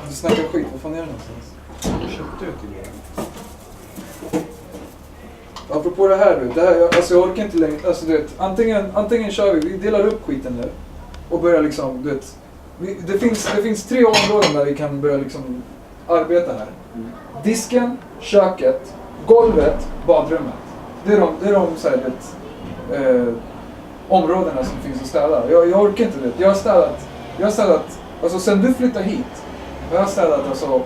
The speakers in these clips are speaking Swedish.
Du snackar skit, vad fan är det någonstans? Jag köpte det till er. Apropå det här, alltså jag orkar inte längre, alltså du vet, antingen kör vi delar upp skiten nu och börjar liksom, du vet, det finns 3 områden där vi kan börja liksom arbeta här. Disken, köket, golvet, badrummet. Det är de så här, vet, områdena som finns att städa. Jag orkar inte det. Jag har städat, alltså sen du flyttade hit, jag har städat alltså.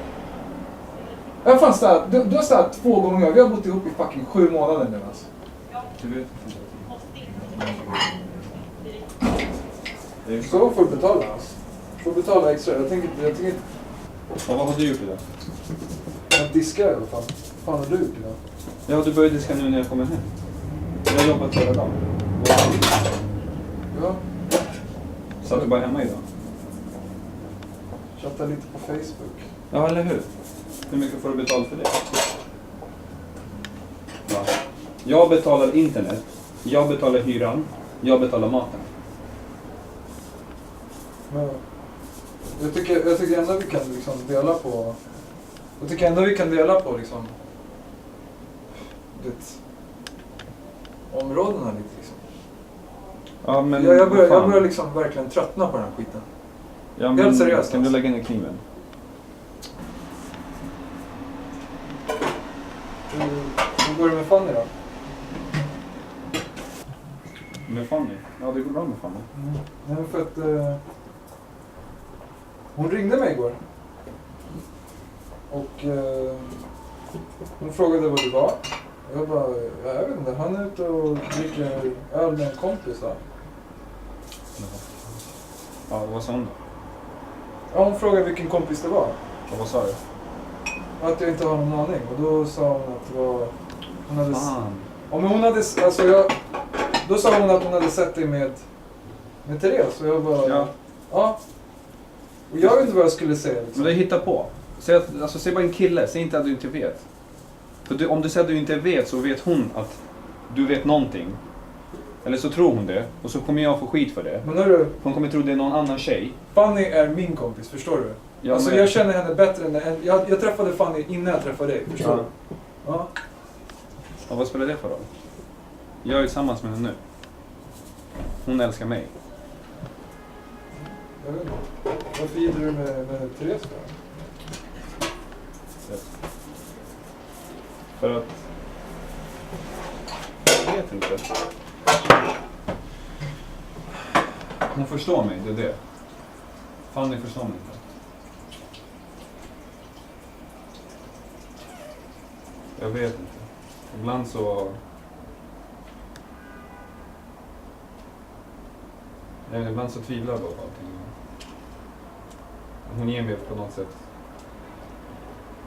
Jag har fan städat, du har städat 2 gånger, vi har bott ihop i fucking 7 månader nu alltså. Du vet inte. Så får du betala alltså. Får betala extra, jag tänker Vad har du gjort idag? att diska i alla fall. Vad fan har du gjort idag? Ja, du börjar diska nu när jag kommer hem. Jag har jobbat hela dagen. Ja, Så att du bara hemma idag. chatta lite på Facebook. Ja, eller hur? Hur mycket får du betalt för det? Va? Jag betalar internet, jag betalar hyran, jag betalar maten. Men jag tycker ändå vi kan liksom dela på. Jag tycker ändå vi kan dela på liksom områdena lite liksom. Ja, men Jag börjar liksom verkligen tröttna på den här skiten. Ja, men helt seriöst, kan du alltså. lägga ner kniven? Hur går det med Fanny då? Med Fanny? Ja, det går bra med Fanny. Nej, för att hon ringde mig igår. Och hon frågade vad det var. Jag bara, jag vet inte, han är ute och dricker öl med en kompis va? Ja, vad sa hon då? Ja, hon frågade vilken kompis det var. Och vad sa du? Att jag inte har någon aning. Och då sa hon att det var... Hon hade... Fan. Ja, men hon hade... Alltså då sa hon att hon hade sett dig med Therese. Och jag bara... Ja. Ja. Och jag vet inte vad jag skulle säga liksom. Men det hittar på. Säg bara en kille, säg inte att du inte vet. För om du säger att du inte vet så vet hon att du vet någonting. Eller så tror hon det. Och så kommer jag få skit för det. Men hörru, Hon kommer tro det är någon annan tjej. Fanny är min kompis, förstår du? Ja, alltså men- jag känner henne bättre än... Jag träffade Fanny innan jag träffade dig, förstår Ja. du? Ja. Och vad spelar det för roll? Jag är tillsammans med henne nu. Hon älskar mig. Jag vet inte. Varför gillar du med Therese då? För att... Jag vet inte. Hon förstår mig, det är det. Fanny förstår mig inte. Jag vet inte. Ibland så... Ibland så tvivlar jag på allting. Hon ger mig på något sätt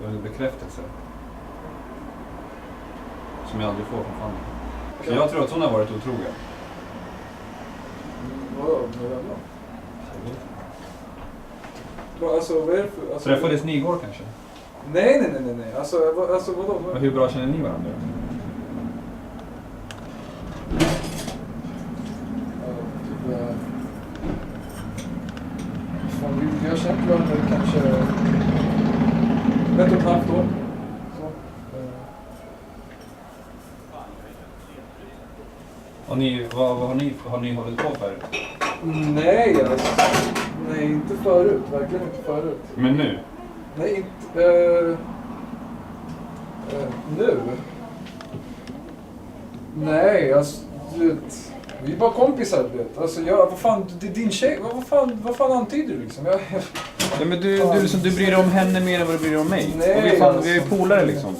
en bekräftelse. Som jag aldrig får från Fanny. Så jag tror att hon har varit otrogen. Vadå? Med vem då? Alltså vad är det för... Alltså, Träffades ni igår kanske? Nej. Alltså vadå? Men hur bra känner ni varandra? Vi har känt varandra kanske 1,5 år. Så, Och ni, vad har ni hållit på för? nej, alltså, nej, inte förut. Verkligen inte förut. Men nu? Nej, inte... nu? Nej, alltså, du vet, vi är bara kompisar, du vet. Alltså, vad fan, det är din tjej, vad fan antyder du liksom? Ja, men du bryr dig om henne mer än vad du bryr dig om mig. Nej, och vi är ju polare liksom.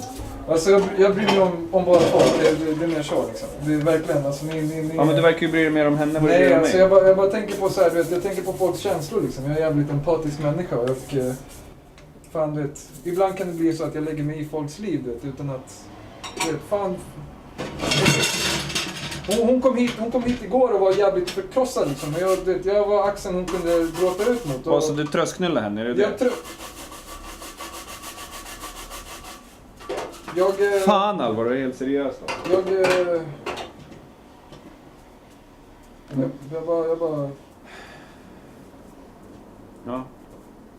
Alltså, jag bryr mig om båda två, det är mer så liksom. Det är verkligen, alltså, ni... Ja, men du verkar ju bry dig mer om henne än vad du bryr Nej, dig om alltså, mig. jag bara tänker på så här, du vet, jag tänker på folks känslor liksom. Jag är en jävligt empatisk människa och fan, du vet, ibland kan det bli så att jag lägger mig i folks liv, du vet, utan att, du vet, fan... Hon kom hit igår och var jävligt förkrossad liksom. Jag var axeln hon kunde gråta ut mot. Och så du trösknullar henne, är det det? Fan Alvar, du är helt seriös då. Jag bara... Ja.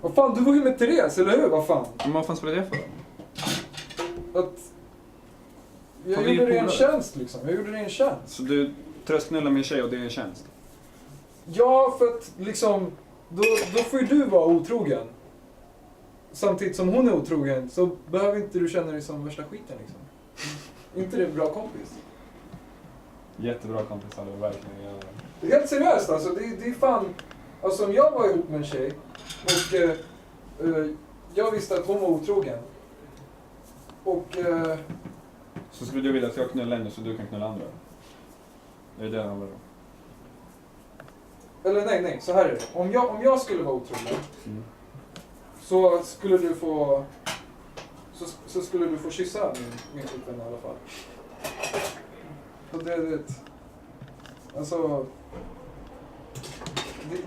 Vad fan, du var ju med Therese, eller hur? Vad fan? Men vad fan spelar det för? Att... Jag Fan, vi är gjorde dig en polare. tjänst liksom. Jag gjorde dig en tjänst. Så du tröstknullar med en tjej och det är en tjänst? Ja, för att liksom... Då får ju du vara otrogen. Samtidigt som hon är otrogen så behöver inte du känna dig som värsta skiten liksom. Inte det är bra kompis. Jättebra kompis hade du verkligen göra. Det är helt seriöst alltså. Det är fan... Alltså om jag var ihop med en tjej och jag visste att hon var otrogen. Och... Så skulle du vilja att jag knullar henne så du kan knulla andra? Är det det han handlar om? Eller nej, så här är det. Om jag skulle vara otrogen så skulle du få... Så skulle du få kyssa min flickvän i alla fall. Och det... Alltså...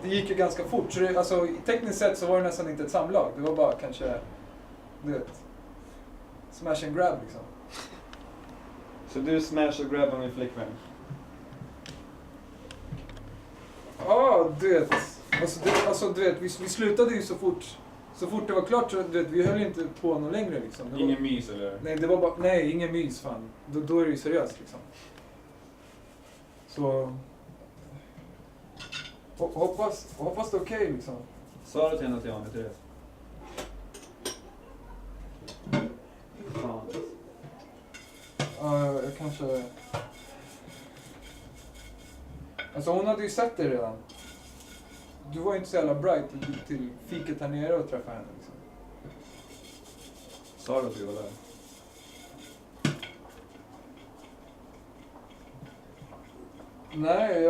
Det gick ju ganska fort. Så det, alltså, tekniskt sett så var det nästan inte ett samlag. Det var bara kanske... Du vet... Smash and grab liksom. Så du smash och grabbar min flickvän? Ja, du vet. Alltså du vet, vi slutade ju så fort det var klart. Så, du vet, vi höll inte på någon längre liksom. Det Ingen var, mys eller? nej, det var bara... Nej, ingen mys fan. Då är det ju seriöst liksom. Så... Hoppas det är okej liksom. Sa du till henne att jag var med Therese? Fan. Ja, jag kanske... Alltså hon hade ju sett det redan. Du var ju inte så jävla bright till fiket här nere och träffa henne liksom. Sa du att du var där? Nej,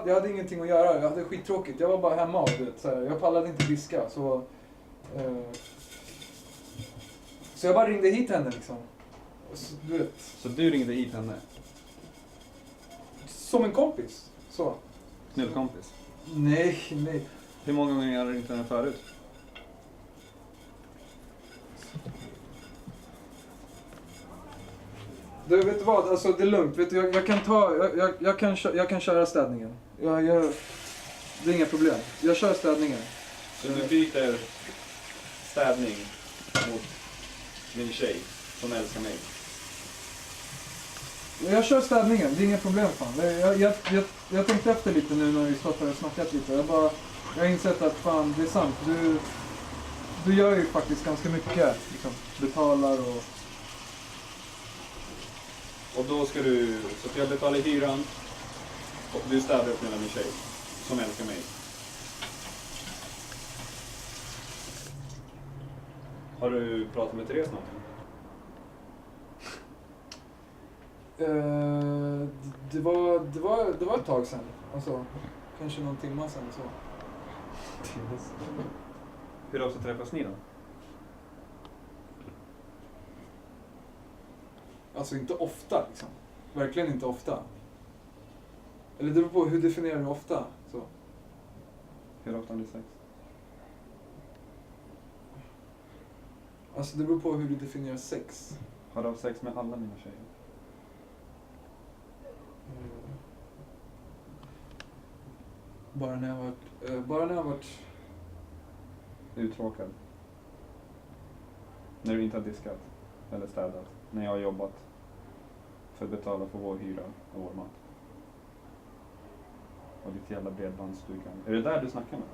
jag hade ingenting att göra. Jag hade skittråkigt. Jag var bara hemma och du vet, så här, jag pallade inte diska. Så jag bara ringde hit henne liksom. Så, du vet, Så du ringde hit henne? som en kompis. Så. Knullkompis? Nej. Hur många gånger har du ringt henne förut? Du vet du vad, alltså det är lugnt. Vet du, jag kan köra städningen. Det är inga problem. Jag kör städningen. Så du byter städning mot min tjej som älskar mig? Jag kör städningen, det är inga problem fan. Jag tänkte efter lite nu när vi stått här och snackat lite. Jag har insett att fan, det är sant. Du gör ju faktiskt ganska mycket. Liksom, betalar och... Och då ska du, så att jag betalar hyran och du städar upp med min tjej som älskar mig. Har du pratat med Therese någonting? Det var ett tag sedan. Alltså, kanske någon timme sedan så. Hur ofta träffas ni då? Alltså inte ofta liksom. Verkligen inte ofta. Eller det beror på hur definierar du ofta. Så. Hur ofta har ni sex? Alltså det beror på hur du definierar sex. Har du haft sex med alla mina tjejer? Bara när jag varit... Uttråkad? När du inte har diskat eller städat? När jag har jobbat för att betala för vår hyra och vår mat? Och ditt jävla bredbandsstugkan. Är det där du snackar med?